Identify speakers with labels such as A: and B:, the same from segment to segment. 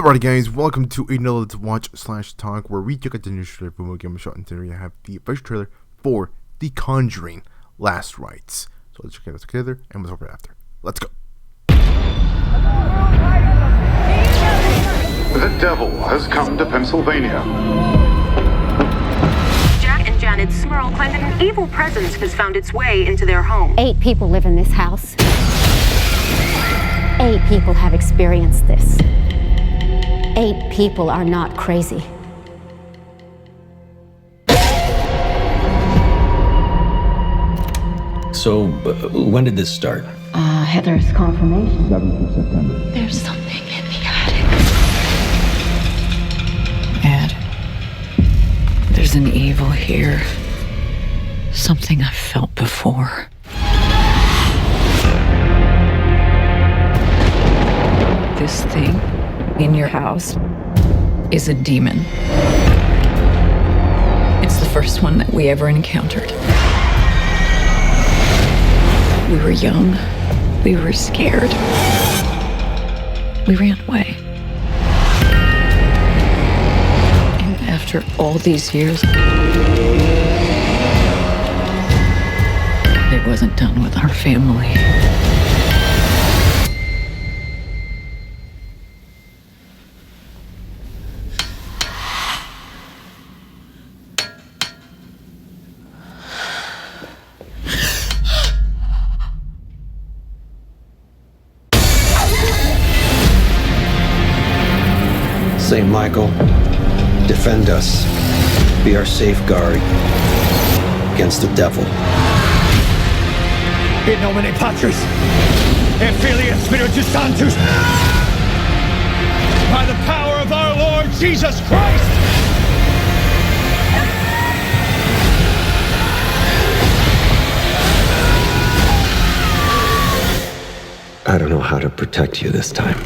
A: Alright guys, welcome to another Let's Watch / Talk where we check out the new trailer for movie game shot, and today we have the official trailer for The Conjuring Last Rites. So let's check it out together and we'll talk right after. Let's go.
B: The devil has come to Pennsylvania.
C: Jack and Janet Smurl claim that an evil presence has found its way into their home.
D: 8 people live in this house. 8 people have experienced this. 8 people are not crazy.
E: So, when did this start?
D: Heather's confirmation.
F: 7th of September.
G: There's something in the attic. Ed, there's an evil here. Something I've felt before. This thing in your house is a demon. It's the first one that we ever encountered. We were young. We were scared. We ran away. And after all these years, it wasn't done with our family.
E: Saint Michael, defend us. Be our safeguard against the devil.
H: In nomine Patris, et Filii et Spiritus Sanctus, by the power of our Lord Jesus Christ.
E: I don't know how to protect you this time.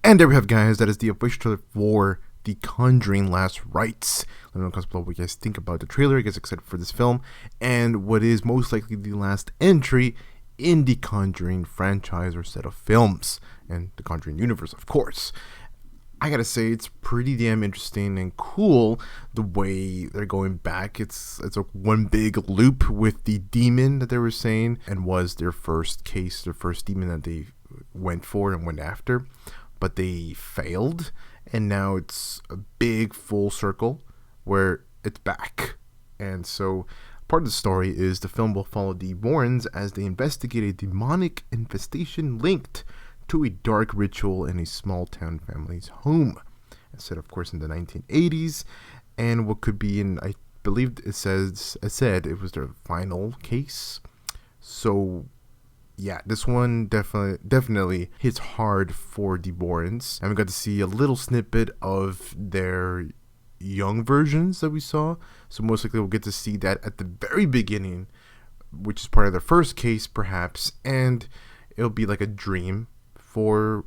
A: And there we have, guys, that is the official trailer for The Conjuring Last Rites. Let me know in the comments below what you guys think about the trailer. I guess excited for this film and what is most likely the last entry in the Conjuring franchise or set of films and the Conjuring universe, of course. I gotta say, it's pretty damn interesting and cool the way they're going back. It's a one big loop with the demon that they were saying and was their first case, their first demon that they went for and went after, but they failed, and now it's a big full circle where it's back. And so part of the story is the film will follow the Warrens as they investigate a demonic infestation linked to a dark ritual in a small town family's home. It's set, of course, in the 1980s, and what could be in, I believe it said it was their final case. So yeah, this one definitely hits hard for the Warrens. And we got to see a little snippet of their young versions that we saw. So most likely we'll get to see that at the very beginning, which is part of their first case, perhaps. And it'll be like a dream for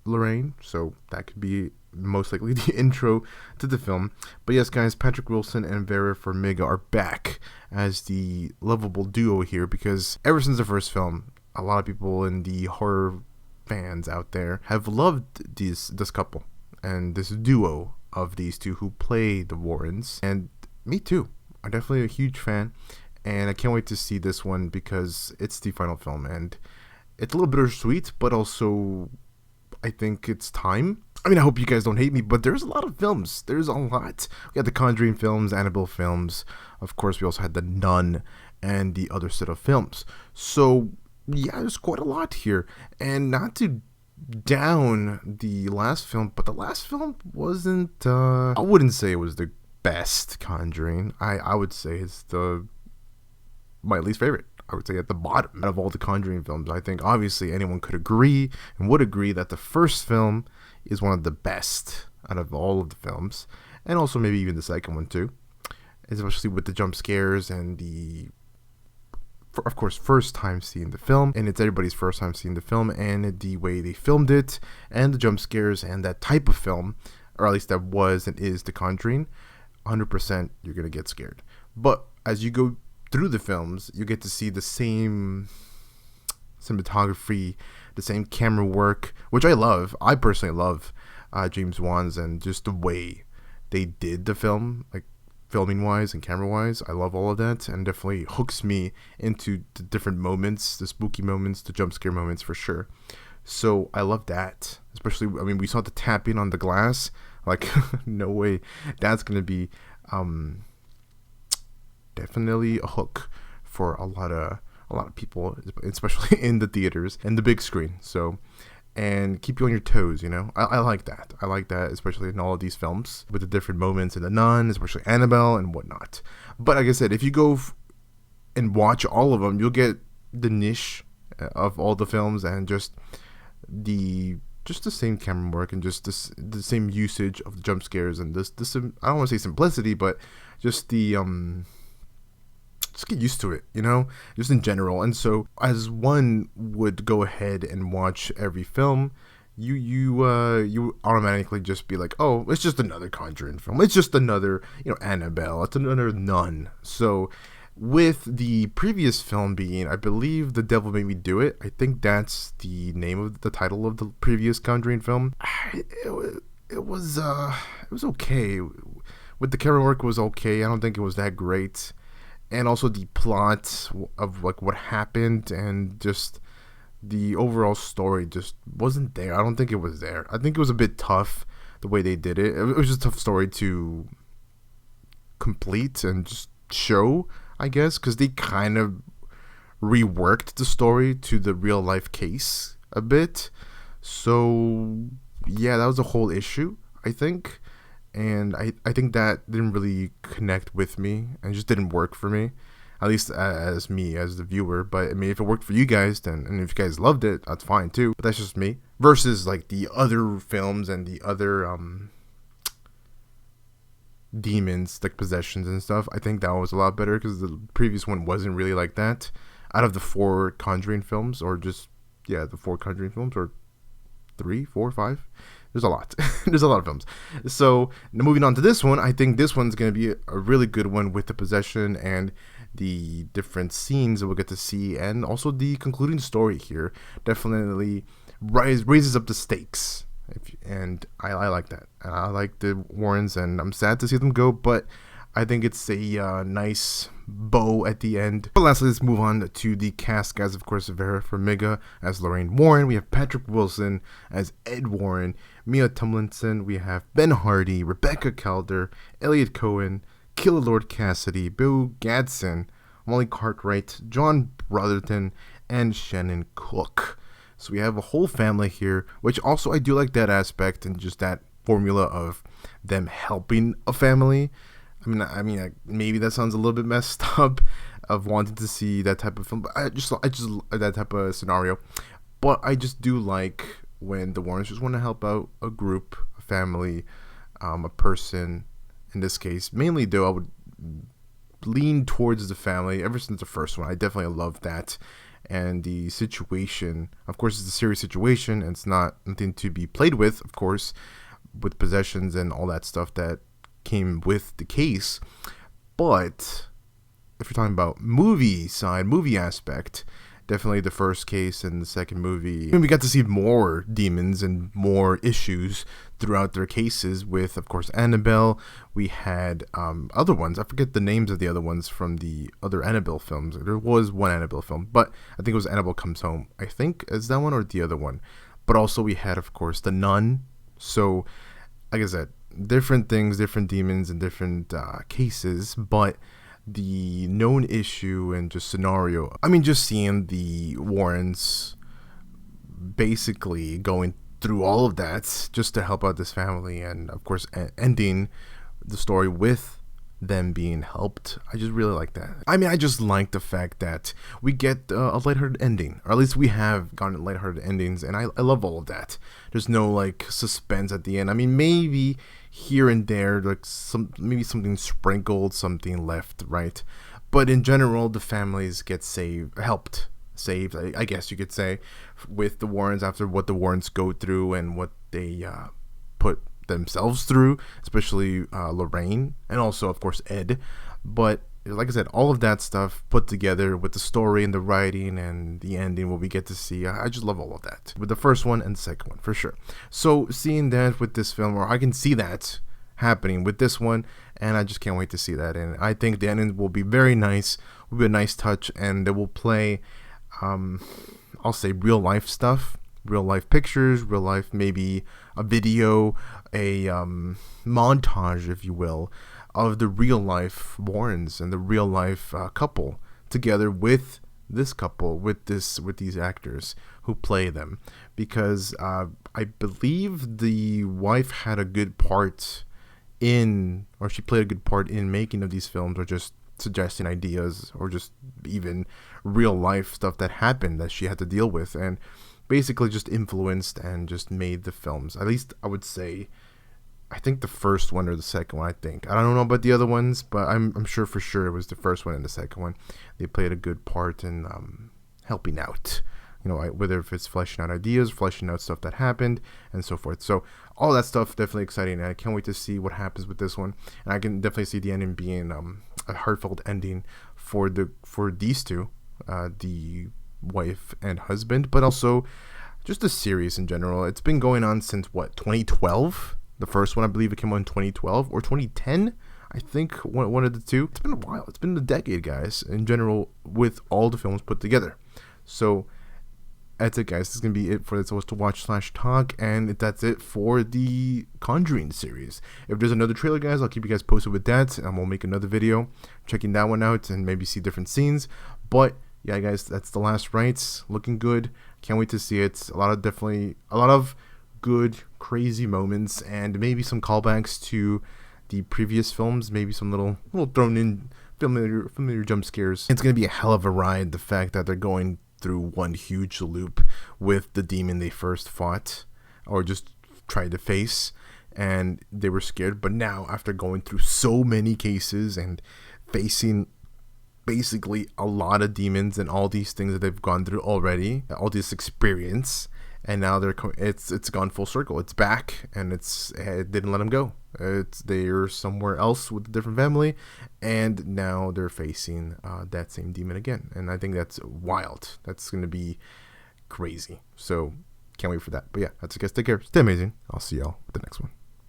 A: Lorraine. So that could be most likely the intro to the film. But yes, guys, Patrick Wilson and Vera Farmiga are back as the lovable duo here, because ever since the first film, a lot of people in the horror fans out there have loved this couple and this duo of these two who play the Warrens. And me too. I'm definitely a huge fan, and I can't wait to see this one because it's the final film and it's a little bittersweet, but also I think it's time. I mean, I hope you guys don't hate me, but there's a lot of films. There's a lot. We had the Conjuring films, Annabelle films. Of course, we also had the Nun and the other set of films. So yeah, there's quite a lot here. And not to down the last film, but the last film wasn't, I wouldn't say it was the best Conjuring. I would say it's my least favorite. I would say at the bottom out of all the Conjuring films. I think obviously anyone could agree and would agree that the first film is one of the best out of all of the films, and also maybe even the second one too, especially with the jump scares and the of course, first time seeing the film, and it's everybody's first time seeing the film, and the way they filmed it, and the jump scares, and that type of film, or at least that was and is The Conjuring, 100% you're gonna get scared. But as you go through the films, you get to see the same cinematography, the same camera work, which I love. I personally love James Wan's, and just the way they did the film, like filming wise and camera wise. I love all of that, and definitely hooks me into the different moments, the spooky moments, the jump scare moments for sure. So I love that, especially, I mean, we saw the tapping on the glass, like no way that's gonna be definitely a hook for a lot of people, especially in the theaters and the big screen. So, and keep you on your toes, you know. I like that. I like that, especially in all of these films with the different moments in The Nun, especially Annabelle and whatnot. But like I said, if you go and watch all of them, you'll get the niche of all the films, and just the same camera work, and just the same usage of the jump scares, and this I don't want to say simplicity, but just the just get used to it, you know, just in general. And so as one would go ahead and watch every film, you automatically just be like, oh, it's just another Conjuring film, it's just another, you know, Annabelle, it's another Nun. So with the previous film being, I believe, The Devil Made Me Do It, I think that's the name of the title of the previous Conjuring film. It was okay. With the camera work, it was okay. I don't think it was that great. And also the plot of like what happened, and just the overall story just wasn't there. I don't think it was there. I think it was a bit tough the way they did it. It was just a tough story to complete and just show, I guess, because they kind of reworked the story to the real life case a bit. So yeah, that was a whole issue, I think. And I think that didn't really connect with me, and just didn't work for me, at least as me, as the viewer. But I mean, if it worked for you guys, then, and if you guys loved it, that's fine too. But that's just me. Versus like the other films and the other demons, like possessions and stuff, I think that was a lot better, because the previous one wasn't really like that. Out of the 4 Conjuring films, or just, yeah, the 4 Conjuring films, or 3, 4, 5. There's a lot. There's a lot of films. So now moving on to this one, I think this one's going to be a really good one, with the possession and the different scenes that we'll get to see, and also the concluding story here definitely raises up the stakes. And I like that. And I like the Warrens, and I'm sad to see them go, but I think it's a nice bow at the end. But lastly, let's move on to the cast, guys. Of course, Vera Farmiga as Lorraine Warren. We have Patrick Wilson as Ed Warren. Mia Tomlinson. We have Ben Hardy, Rebecca Calder, Elliot Cohen, Killer Lord Cassidy, Bill Gadsden, Molly Cartwright, John Brotherton, and Shannon Cook. So we have a whole family here, which also I do like that aspect, and just that formula of them helping a family. I mean, maybe that sounds a little bit messed up, of wanting to see that type of film, but I just that type of scenario. But I just do like when the Warrens just want to help out a group, a family, a person. In this case, mainly though, I would lean towards the family. Ever since the first one, I definitely love that. And the situation, of course, it's a serious situation, and it's not nothing to be played with, of course, with possessions and all that stuff that came with the case. But if you're talking about movie side, movie aspect, definitely the first case and the second movie, and we got to see more demons and more issues throughout their cases. With, of course, Annabelle. We had other ones, I forget the names of the other ones from the other Annabelle films. There was one Annabelle film, but I think it was Annabelle Comes Home, I think. Is that one or the other one? But also we had, of course, The Nun. So like I said, different things, different demons, and different cases, but the known issue and just scenario, I mean, just seeing the Warrens basically going through all of that just to help out this family, and of course ending the story with them being helped. I just really like that. I mean, I just like the fact that we get a lighthearted ending, or at least we have gotten lighthearted endings, and I love all of that. There's no like suspense at the end. I mean, maybe here and there, like maybe something sprinkled, something left, right? But in general, the families get helped, I guess you could say, with the Warrens after what the Warrens go through and what they put themselves through, especially Lorraine and also, of course, Ed. But like I said, all of that stuff put together with the story and the writing and the ending, what we get to see, I just love all of that with the first one and the second one for sure. So seeing that with this film, or I can see that happening with this one, and I just can't wait to see that. And I think the ending will be very nice, will be a nice touch, and they will play I'll say real life stuff, real life pictures, real life, maybe a video, a montage, if you will, of the real life Warrens and the real life couple together with this couple, with these actors who play them, because I believe the wife had a good part or she played a good part in making of these films, or just suggesting ideas, or just even real life stuff that happened that she had to deal with, and basically just influenced and just made the films. At least I would say, I think the first one or the second one, I don't know about the other ones, but I'm sure for sure it was the first one and the second one. They played a good part in helping out, whether if it's fleshing out ideas, fleshing out stuff that happened, and so forth. So all that stuff definitely exciting, and I can't wait to see what happens with this one. And I can definitely see the ending being a heartfelt ending for these two, the wife and husband, but also just the series in general. It's been going on since 2012. The first one, I believe it came out in 2012 or 2010. I think one of the two. It's been a while. It's been a decade, guys, in general, with all the films put together. So that's it, guys. This is going to be it for this to watch / talk, and that's it for the Conjuring series. If there's another trailer, guys, I'll keep you guys posted with that, and we'll make another video checking that one out and maybe see different scenes. But yeah, guys, that's the last Rites. Looking good. Can't wait to see it. A lot of good, crazy moments, and maybe some callbacks to the previous films. Maybe some little thrown in familiar jump scares. It's gonna be a hell of a ride. The fact that they're going through one huge loop with the demon they first fought, or just tried to face, and they were scared. But now, after going through so many cases and facing basically a lot of demons and all these things that they've gone through already, all this experience, and now it's gone full circle. It's back, and it didn't let them go. They're somewhere else with a different family, and now they're facing that same demon again. And I think that's wild. That's gonna be crazy. So can't wait for that. But yeah, that's it, guys. Take care. Stay amazing. I'll see y'all with the next one.